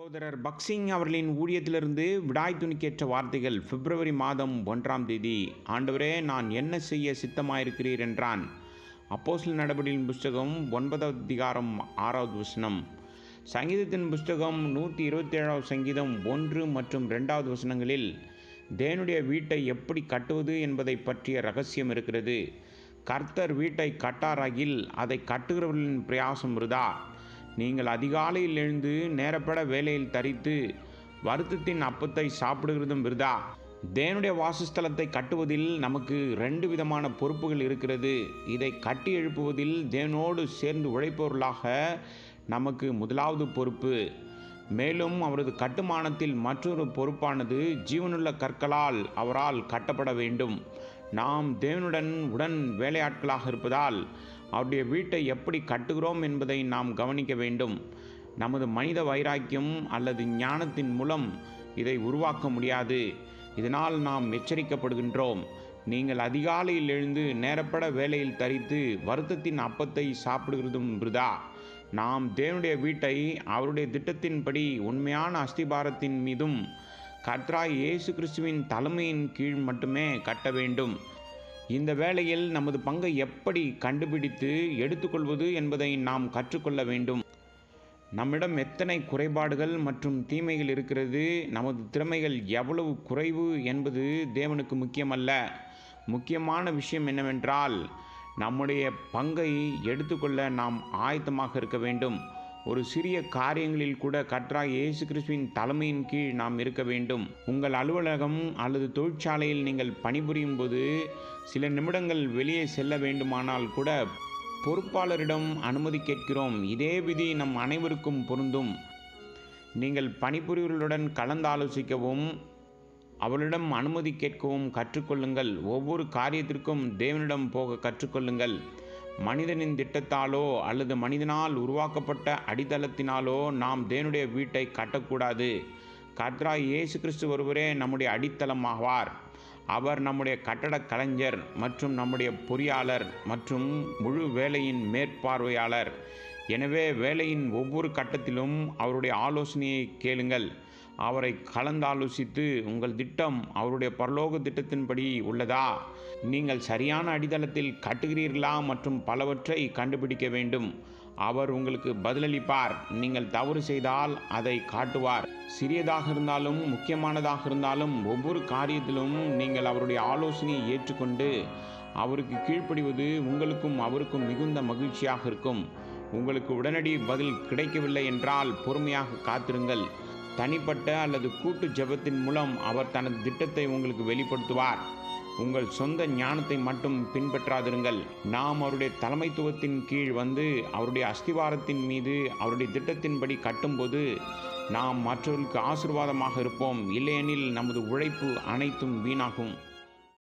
சகோதரர் பக்சிங் அவர்களின் ஊழியத்திலிருந்து விடாய் துணிக்கேற்ற வார்த்தைகள். பிப்ரவரி மாதம் 1ஆம் தேதி. ஆண்டவரே, நான் என்ன செய்ய சித்தமாயிருக்கிறீர் என்றான். அப்போஸ்தலர் நடபடிகளின் புஸ்தகம் 9வது அதிகாரம் 6வது வசனம். சங்கீதத்தின் புஸ்தகம் 127வது சங்கீதம் 1 மற்றும் 2வது வசனங்களில் தேவனுடைய வீட்டை எப்படி கட்டுவது என்பதை பற்றிய ரகசியம் இருக்கிறது. கர்த்தர் வீட்டை கட்டாராகில் அதை கட்டுகிறவர்களின் பிரயாசம் விருதா. நீங்கள் அதிகாலையில் எழுந்து நேரப்பட வேலையில் தரித்து வருத்தத்தின் அப்பத்தை சாப்பிடுகிறதும் விருதா. தேவனுடைய வாசஸ்தலத்தை கட்டுவதில் நமக்கு 2 விதமான பொறுப்புகள் இருக்கிறது. இதை கட்டி எழுப்புவதில் தேவனோடு சேர்ந்து உழைப்பவர்களாக நமக்கு முதலாவது பொறுப்பு. மேலும் அவரது கட்டுமானத்தில் மற்றொரு பொறுப்பானது ஜீவனுள்ள கற்களால் அவரால் கட்டப்பட வேண்டும். நாம் தேவனுடன் உடன் வேலையாட்களாக இருப்பதால் அவருடைய வீட்டை எப்படி கட்டுகிறோம் என்பதை நாம் கவனிக்க வேண்டும். நமது மனித வைராக்கியம் அல்லது ஞானத்தின் மூலம் இதை உருவாக்க முடியாது. இதனால் நாம் எச்சரிக்கப்படுகின்றோம். நீங்கள் அதிகாலையில் எழுந்து நேரப்பட வேலையில் தரித்து வருத்தத்தின் அப்பத்தை சாப்பிடுகிறதும் விருதா. நாம் தேவனுடைய வீட்டை அவருடைய திட்டத்தின்படி உண்மையான அஸ்திபாரத்தின் மீதும் கர்த்தராகிய இயேசு கிறிஸ்துவின் தலைமையின் கீழ் மட்டுமே கட்ட வேண்டும். இந்த வேளையில் நமது பங்கை எப்படி கண்டுபிடித்து எடுத்துக்கொள்வது என்பதை நாம் கற்றுக்கொள்ள வேண்டும். நம்மிடம் எத்தனை குறைபாடுகள் மற்றும் தீமைகள் இருக்கிறது, நமது திறமைகள் எவ்வளவு குறைவு என்பது தேவனுக்கு முக்கியமல்ல. முக்கியமான விஷயம் என்னவென்றால், நம்முடைய பங்கை எடுத்துக்கொள்ள நாம் ஆயத்தமாக இருக்க வேண்டும். ஒரு சிறிய காரியங்களில் கூட கர்த்தராகிய இயேசு கிறிஸ்துவின் தலைமையின் கீழ் நாம் இருக்க வேண்டும். உங்கள் அலுவலகம் அல்லது தொழிற்சாலையில் நீங்கள் பணிபுரியும் போது சில நிமிடங்கள் வெளியே செல்ல வேண்டுமானால் கூட பொறுப்பாளரிடம் அனுமதி கேட்கிறோம். இதே விதி நம் அனைவருக்கும் பொருந்தும். நீங்கள் பணிபுரிவர்களுடன் கலந்தாலோசிக்கவும் அவளிடம் அனுமதி கேட்கவும் கற்றுக்கொள்ளுங்கள். ஒவ்வொரு காரியத்திற்கும் தேவனிடம் போக கற்றுக்கொள்ளுங்கள். மனிதனின் திட்டத்தாலோ அல்லது மனிதனால் உருவாக்கப்பட்ட அடித்தளத்தினாலோ நாம் தேவனுடைய வீட்டை கட்டக்கூடாது. கர்த்தராகிய இயேசு கிறிஸ்து ஒருவரே நம்முடைய அடித்தளமாவார். அவர் நம்முடைய கட்டடக் கலைஞர் மற்றும் நம்முடைய பொறியாளர் மற்றும் முழு வேலையின் மேற்பார்வையாளர். எனவே வேலையின் ஒவ்வொரு கட்டத்திலும் அவருடைய ஆலோசனையை கேளுங்கள். அவரை கலந்தாலோசித்து உங்கள் திட்டம் அவருடைய பரலோக திட்டத்தின்படி உள்ளதா, நீங்கள் சரியான அடித்தளத்தில் கட்டுகிறீர்களா மற்றும் பலவற்றை கண்டுபிடிக்க வேண்டும். அவர் உங்களுக்கு பதிலளிப்பார். நீங்கள் தவறு செய்தால் அதை காட்டுவார். சிறியதாக இருந்தாலும் முக்கியமானதாக இருந்தாலும் ஒவ்வொரு காரியத்திலும் நீங்கள் அவருடைய ஆலோசனையை ஏற்றுக்கொண்டு அவருக்கு கீழ்ப்படிவது உங்களுக்கும் அவருக்கும் மிகுந்த மகிழ்ச்சியாக இருக்கும். உங்களுக்கு உடனடி பதில் கிடைக்கவில்லை என்றால் பொறுமையாக காத்திருங்கள். தனிப்பட்ட அல்லது கூட்டு ஜெபத்தின் மூலம் அவர் தனது திட்டத்தை உங்களுக்கு வெளிப்படுத்துவார். உங்கள் சொந்த ஞானத்தை மட்டும் பின்பற்றாதிருங்கள். நாம் அவருடைய தலைமைத்துவத்தின் கீழ் வந்து அவருடைய அஸ்திவாரத்தின் மீது அவருடைய திட்டத்தின்படி கட்டும்போது நாம் மற்றவர்களுக்கு ஆசீர்வாதமாக இருப்போம். இல்லையெனில் நமது உழைப்பு அனைத்தும் வீணாகும்.